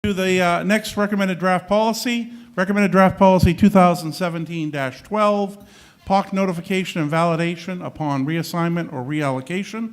To the next recommended draft policy 2017-12, POC notification and validation upon reassignment or reallocation.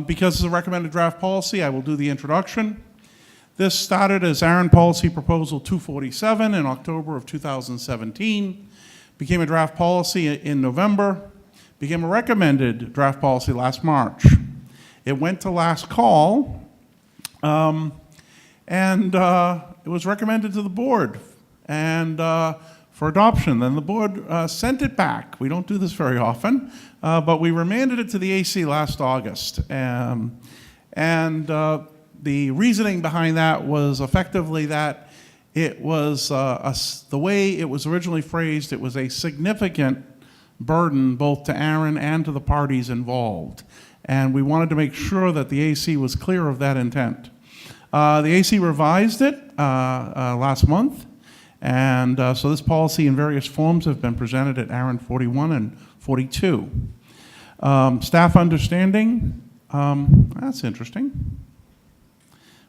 Because it's a recommended draft policy, I will do the introduction. This started as ARIN Policy Proposal 247 in October of 2017, became a draft policy in November, became a recommended draft policy last March. It went to last call, and it was recommended to the board and for adoption. Then the board sent it back. We don't do this very often, but we remanded it to the AC last August. The reasoning behind that was effectively that it was, the way it was originally phrased, it was a significant burden both to ARIN and to the parties involved. And we wanted to make sure that the AC was clear of that intent. The AC revised it last month, and so this policy in various forms have been presented at ARIN 41 and 42. Staff understanding, that's interesting,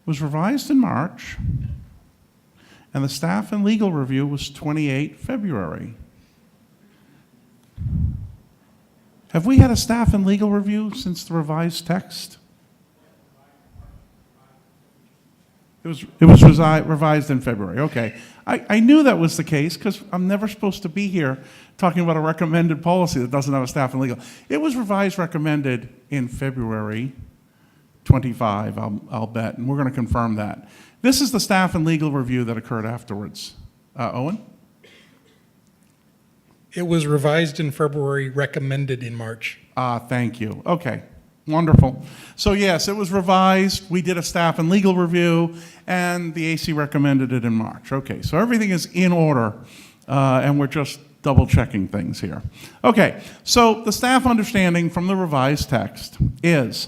was revised in March, and the staff and legal review was 28 February. Have we had a staff and legal review since the revised text? It was revised in February, okay. I knew that was the case because I'm never supposed to be here talking about a recommended policy that doesn't have a staff and legal. It was revised recommended in February 25, I'll bet, and we're going to confirm that. This is the staff and legal review that occurred afterwards. Owen? It was revised in February, recommended in March. Thank you. Okay, wonderful. So yes, it was revised. We did a staff and legal review, and the AC recommended it in March. Okay, so everything is in order, and we're just double checking things here. Okay, so the staff understanding from the revised text is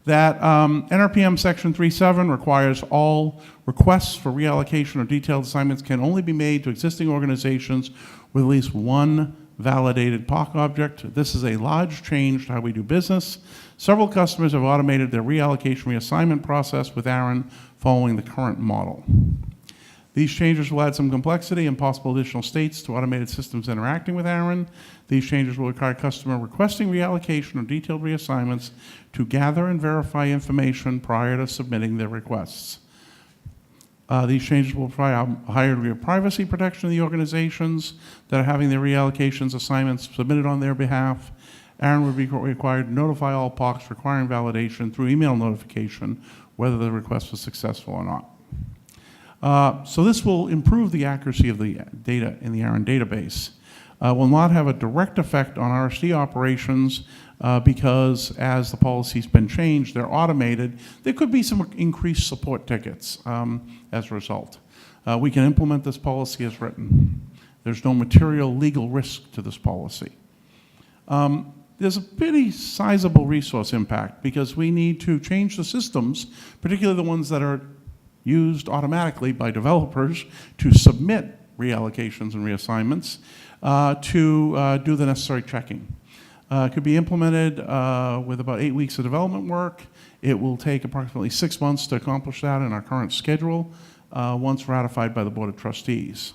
that NRPM Section 3.7 requires all requests for reallocation or detailed assignments can only be made to existing organizations with at least one validated POC object. This is a large change to how we do business. Several customers have automated their reallocation reassignment process with ARIN following the current model. These changes will add some complexity and possible additional states to automated systems interacting with ARIN. These changes will require customer requesting reallocation or detailed reassignments to gather and verify information prior to submitting their requests. These changes will provide a higher degree of privacy protection of the organizations that are having their reallocations assignments submitted on their behalf. ARIN would be required to notify all POCs requiring validation through email notification whether the request was successful or not. So this will improve the accuracy of the data in the ARIN database. Will not have a direct effect on RSD operations because as the policy's been changed, they're automated. There could be some increased support tickets as a result. We can implement this policy as written. There's no material legal risk to this policy. There's a pretty sizable resource impact because we need to change the systems, particularly the ones that are used automatically by developers to submit reallocations and reassignments to do the necessary checking. It could be implemented with about 8 weeks of development work. It will take approximately 6 months to accomplish that in our current schedule once ratified by the Board of Trustees.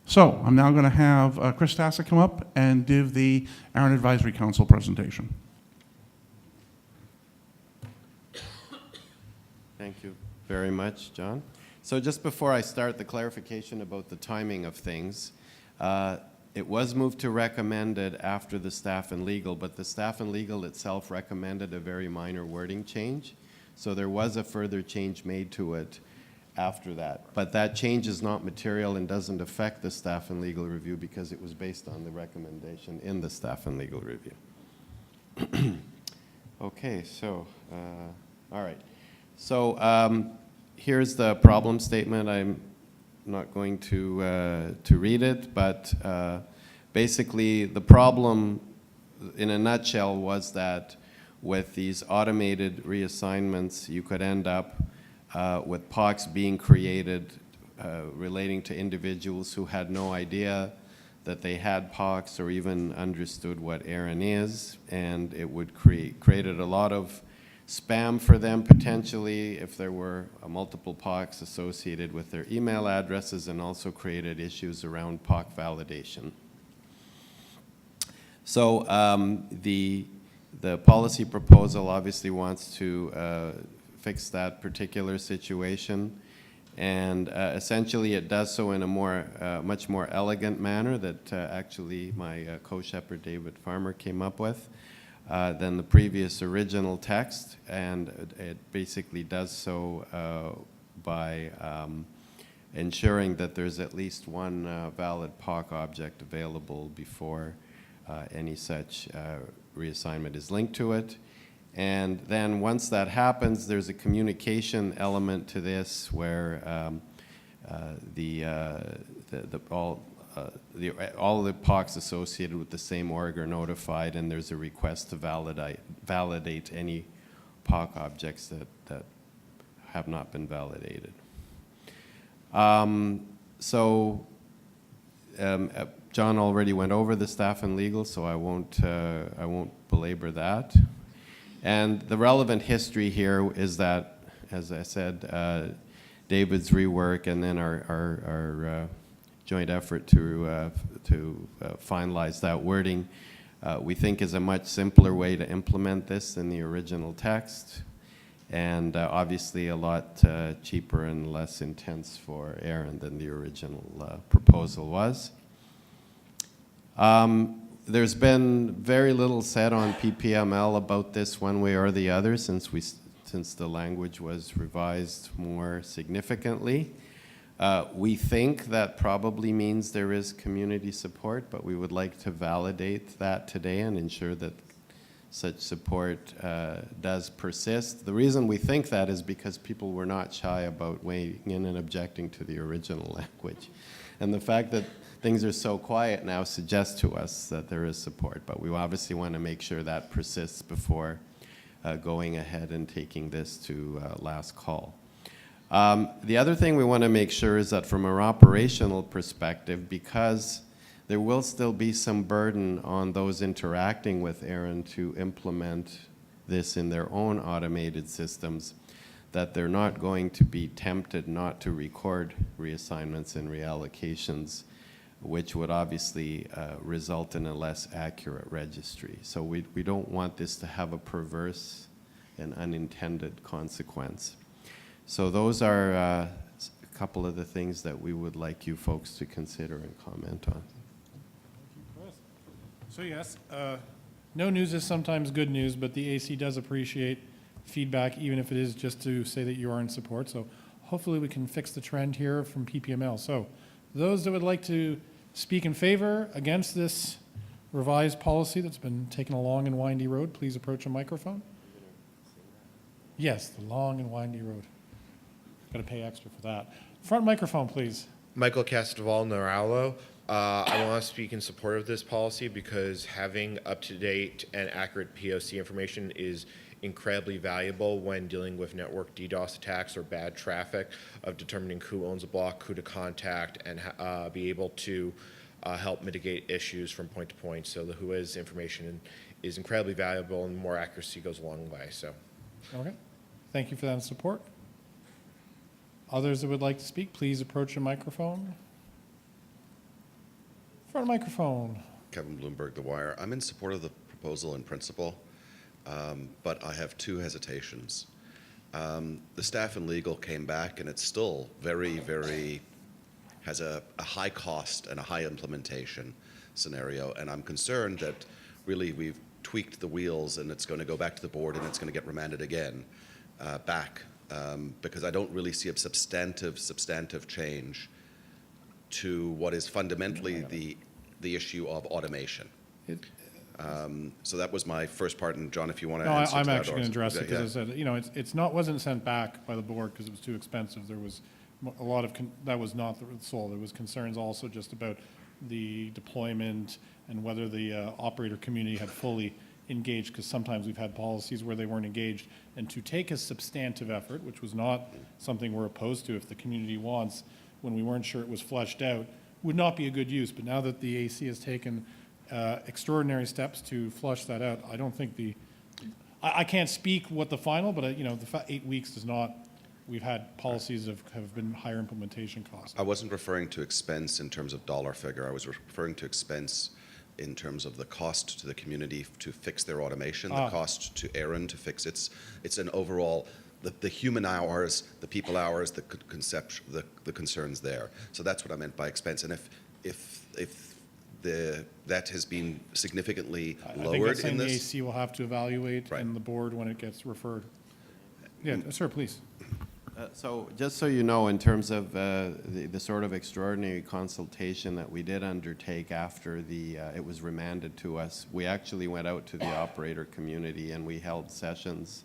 So I'm now going to have Chris Tassa come up and give the ARIN Advisory Council presentation. Thank you very much, John. So just before I start, the clarification about the timing of things. It was moved to recommended after the staff and legal, but the staff and legal itself recommended a very minor wording change. So there was a further change made to it after that. But that change is not material and doesn't affect the staff and legal review because it was based on the recommendation in the staff and legal review. Okay, so, all right. So here's the problem statement. I'm not going to read it, but basically the problem in a nutshell was that with these automated reassignments, you could end up with POCs being created relating to individuals who had no idea that they had POCs or even understood what ARIN is, and it would created a lot of spam for them potentially if there were multiple POCs associated with their email addresses, and also created issues around POC validation. So the policy proposal obviously wants to fix that particular situation, and essentially it does so in a much more elegant manner that actually my co-shepherd David Farmer came up with than the previous original text, and it basically does so by ensuring that there's at least one valid POC object available before any such reassignment is linked to it. And then once that happens, there's a communication element to this where all of the POCs associated with the same org are notified, and there's a request to validate any POC objects that have not been validated. John already went over the staff and legal, so I won't belabor that. And the relevant history here is that, as I said, David's rework and then our joint effort to finalize that wording, we think is a much simpler way to implement this than the original text, and obviously a lot cheaper and less intense for ARIN than the original proposal was. There's been very little said on PPML about this one way or the other since the language was revised more significantly. We think that probably means there is community support, but we would like to validate that today and ensure that such support does persist. The reason we think that is because people were not shy about weighing in and objecting to the original language. And the fact that things are so quiet now suggests to us that there is support, but we obviously want to make sure that persists before going ahead and taking this to last call. The other thing we want to make sure is that from an operational perspective, because there will still be some burden on those interacting with ARIN to implement this in their own automated systems, that they're not going to be tempted not to record reassignments and reallocations, which would obviously result in a less accurate registry. So we don't want this to have a perverse and unintended consequence. So those are a couple of the things that we would like you folks to consider and comment on. So yes, no news is sometimes good news, but the AC does appreciate feedback, even if it is just to say that you are in support. So hopefully we can fix the trend here from PPML. So those that would like to speak in favor, against this revised policy that's been taking a long and windy road, please approach a microphone. Yes, the long and windy road. Got to pay extra for that. Front microphone, please. Michael Castoval, Noralo. I want to speak in support of this policy because having up-to-date and accurate POC information is incredibly valuable when dealing with network DDoS attacks or bad traffic, of determining who owns a block, who to contact, and be able to help mitigate issues from point to point. So the WHOIS information is incredibly valuable, and more accuracy goes a long way. So, Okay. Thank you for that support. Others that would like to speak, please approach a microphone. Front microphone. Kevin Bloomberg, The Wire. I'm in support of the proposal in principle, but I have two hesitations. The staff and legal came back, and it's still has a high cost and a high implementation scenario, and I'm concerned that really we've tweaked the wheels and it's going to go back to the board and it's going to get remanded again because I don't really see a substantive change to what is fundamentally the issue of automation. So that was my first part, and John, if you want to answer I'm that, actually going to address it because I said, you know, it's not wasn't sent back by the board because it was too expensive. There was a lot of that was not the sole. There was concerns also just about the deployment and whether the operator community had fully engaged, because sometimes we've had policies where they weren't engaged. And to take a substantive effort, which was not something we're opposed to if the community wants, when we weren't sure it was fleshed out, would not be a good use. But now that the AC has taken extraordinary steps to flush that out, I I can't speak what the final, but, you know, 8 weeks does not, we've had policies have been higher implementation costs. I wasn't referring to expense in terms of dollar figure. I was referring to expense in terms of the cost to the community to fix their automation, the cost to ARIN to fix it's an overall, the human hours, the people hours, the conception, the concerns there. So that's what I meant by expense. And if that has been significantly I think lowered that's in something the this. AC will have to evaluate Right. and the board when it gets referred. Yeah, sir, please. So just so you know, in terms of the sort of extraordinary consultation that we did undertake after it was remanded to us, we actually went out to the operator community and we held sessions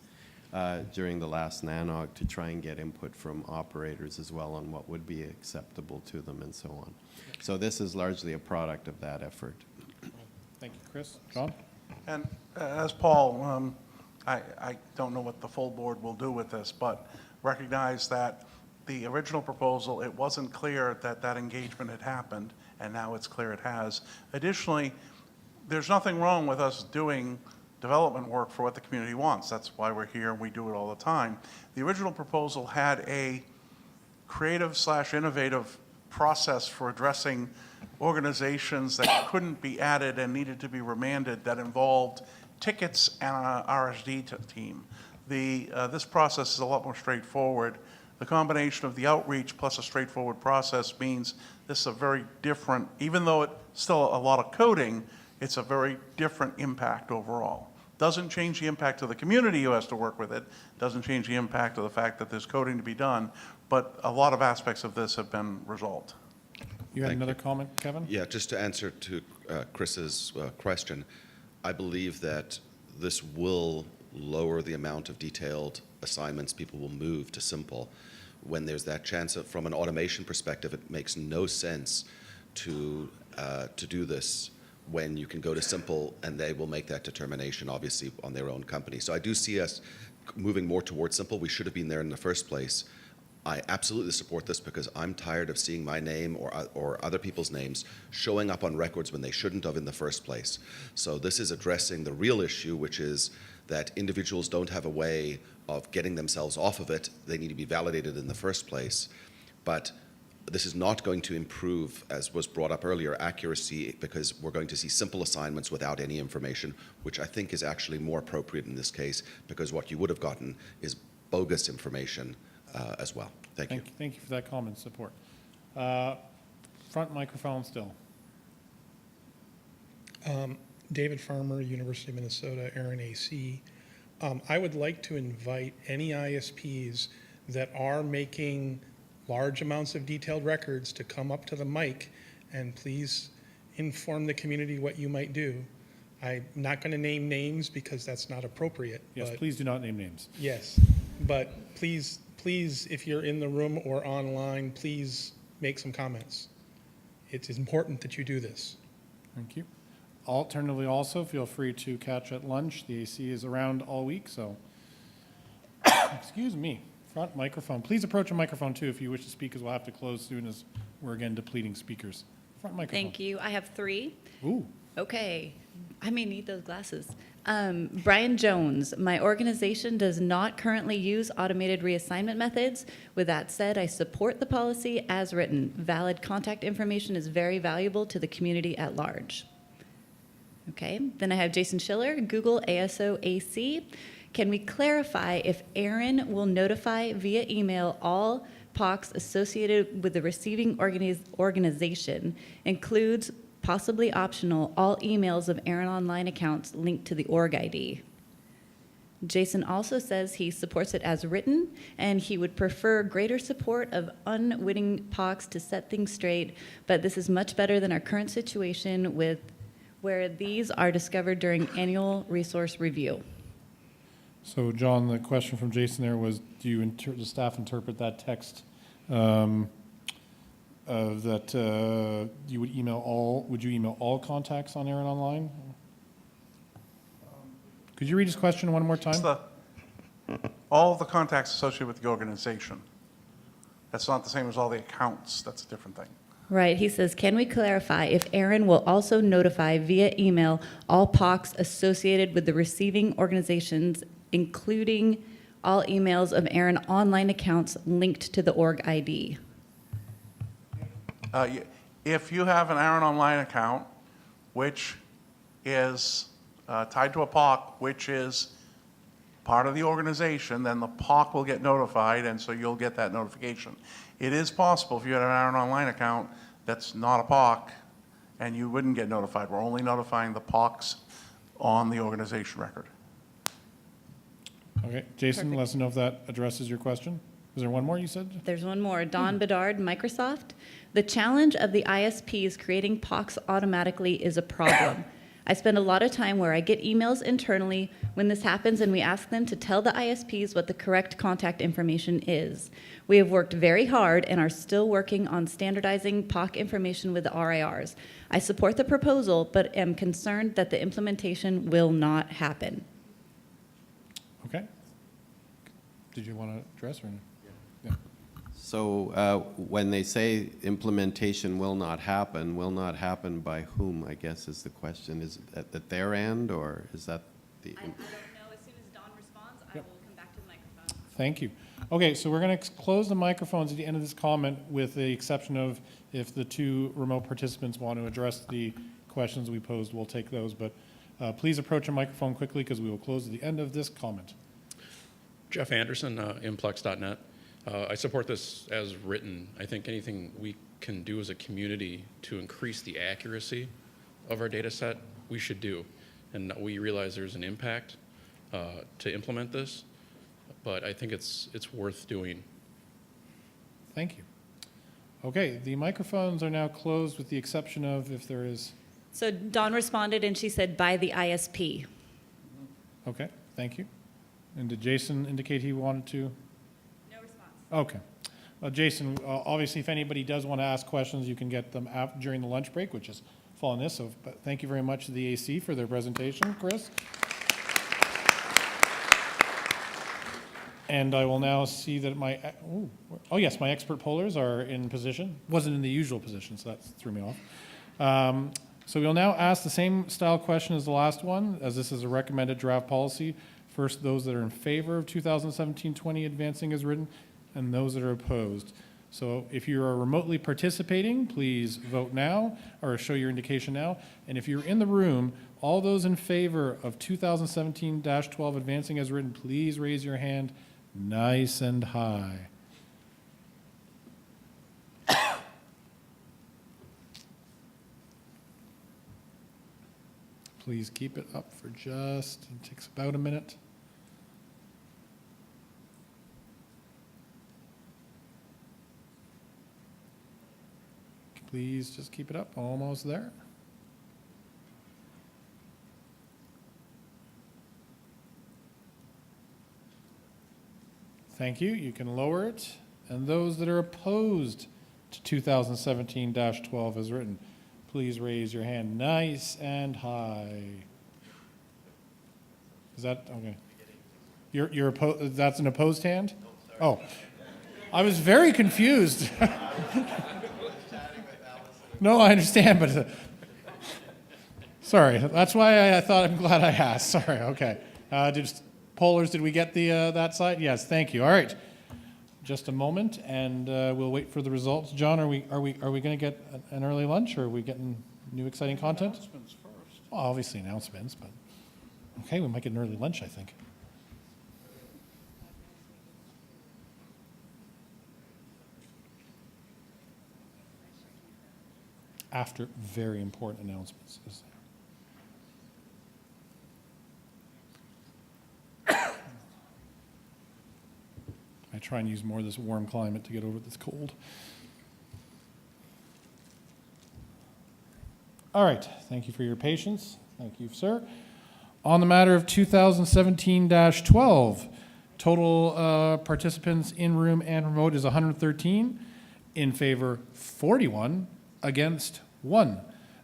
during the last NANOG to try and get input from operators as well on what would be acceptable to them and so on. So this is largely a product of that effort. Thank you, Chris. John? And as Paul, I don't know what the full board will do with this, but recognize that the original proposal, it wasn't clear that that engagement had happened, and now it's clear it has. Additionally, there's nothing wrong with us doing development work for what the community wants. That's why we're here and we do it all the time. The original proposal had a creative/innovative process for addressing organizations that couldn't be added and needed to be remanded that involved tickets and an RSD team. This process is a lot more straightforward. The combination of the outreach plus a straightforward process means this is a very different, even though it's still a lot of coding, it's a very different impact overall. Doesn't change the impact to the community who has to work with it, doesn't change the impact of the fact that there's coding to be done, but a lot of aspects of this have been resolved. You had Thank another comment, Kevin? Yeah, just to answer to Chris's question, I believe that this will lower the amount of detailed assignments people will move to simple. When there's that chance of, from an automation perspective, it makes no sense to do this when you can go to simple and they will make that determination, obviously, on their own company. So I do see us moving more towards simple. We should have been there in the first place. I absolutely support this because I'm tired of seeing my name or other people's names showing up on records when they shouldn't have in the first place. So this is addressing the real issue, which is that individuals don't have a way of getting themselves off of it. They need to be validated in the first place. But this is not going to improve, as was brought up earlier, accuracy, because we're going to see simple assignments without any information, which I think is actually more appropriate in this case, because what you would have gotten is bogus information as well. Thank you. Thank you for that comment, support. Front microphone still. David Farmer, University of Minnesota, ARIN AC. I would like to invite any ISPs that are making large amounts of detailed records to come up to the mic and please inform the community what you might do. I'm not going to name names because that's not appropriate. Yes, but please do not name names. yes, but please, if you're in the room or online, please make some comments. It's important that you do this. Thank you. Alternatively, also, feel free to catch at lunch. The AC is around all week, so. Excuse me. Front microphone. Please approach a microphone, too, if you wish to speak, because we'll have to close soon as we're again depleting speakers. Front microphone. Thank you. I have 3. Ooh. Okay. I may need those glasses. Brian Jones, my organization does not currently use automated reassignment methods. With that said, I support the policy as written. Valid contact information is very valuable to the community at large. Okay, then I have Jason Schiller, Google ASO AC. Can we clarify if ARIN will notify via email all POCs associated with the receiving organization, includes possibly optional all emails of ARIN online accounts linked to the org ID? Jason also says he supports it as written, and he would prefer greater support of unwitting POCs to set things straight, but this is much better than our current situation where these are discovered during annual resource review. So, John, the question from Jason there was, do the staff interpret that text that you would would you email all contacts on ARIN Online? Could you read his question one more time? All of the contacts associated with the organization. That's not the same as all the accounts. That's a different thing. Right, he says, can we clarify if ARIN will also notify via email all POCs associated with the receiving organizations, including all emails of ARIN online accounts linked to the org ID? If you have an ARIN Online account, which is tied to a POC, which is part of the organization, then the POC will get notified, and so you'll get that notification. It is possible if you had an ARIN Online account that's not a POC, and you wouldn't get notified. We're only notifying the POCs on the organization record. Okay, Jason, Perfect. let us know if that addresses your question. Was there one more you said? There's one more. Don Bedard, Microsoft. The challenge of the ISPs creating POCs automatically is a problem. I spend a lot of time where I get emails internally when this happens and we ask them to tell the ISPs what the correct contact information is. We have worked very hard and are still working on standardizing POC information with the RIRs. I support the proposal, but am concerned that the implementation will not happen. Okay. Did you want to address or no? So when they say implementation will not happen by whom, I guess is the question. Is it at their end, or is that the? I don't know. As soon as Don responds, I will come back to the microphone. Thank you. Okay, so we're going to close the microphones at the end of this comment with the exception of if the two remote participants want to address the questions we posed, we'll take those. But please approach a microphone quickly because we will close at the end of this comment. Jeff Anderson, Implex.net. I support this as written. I think anything we can do as a community to increase the accuracy of our data set, we should do. And we realize there's an impact to implement this, but I think it's worth doing. Thank you. Okay, the microphones are now closed with the exception of if there is. So Dawn responded and she said, by the ISP. Okay, thank you. And did Jason indicate he wanted to? No response. Okay. Well, Jason, obviously, if anybody does want to ask questions, you can get them during the lunch break, which is following this. So but thank you very much to the AC for their presentation, Chris. And I will now see that my, oh yes, my expert pollers are in position. Wasn't in the usual position, so that threw me off. So we'll now ask the same style question as the last one, as this is a recommended draft policy. First, those that are in favor of 2017-20 advancing as written, and those that are opposed. So if you are remotely participating, please vote now, or show your indication now. And if you're in the room, all those in favor of 2017-12 advancing as written, please raise your hand nice and high. Please keep it up for it takes about a minute. Please just keep it up, almost there. Thank you, you can lower it. And those that are opposed to 2017-12 as written, please raise your hand nice and high. Is that, okay. You're opposed, that's an opposed hand? Oh, I was very confused. No, I understand, but, sorry, that's why I thought, I'm glad I asked, sorry, okay. Pollers, did we get the, that side? Yes, thank you, all right. Just a moment, and we'll wait for the results. John, are we going to get an early lunch, or are we getting new exciting content? Announcements first. Well, obviously announcements, but okay, we might get an early lunch, I think. After very important announcements. I try and use more of this warm climate to get over this cold. All right, thank you for your patience. Thank you, sir. On the matter of 2017-12, total participants in room and remote is 113, in favor 41, against 1.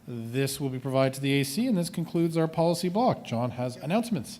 This will be provided to the AC, and this concludes our policy block. John has announcements.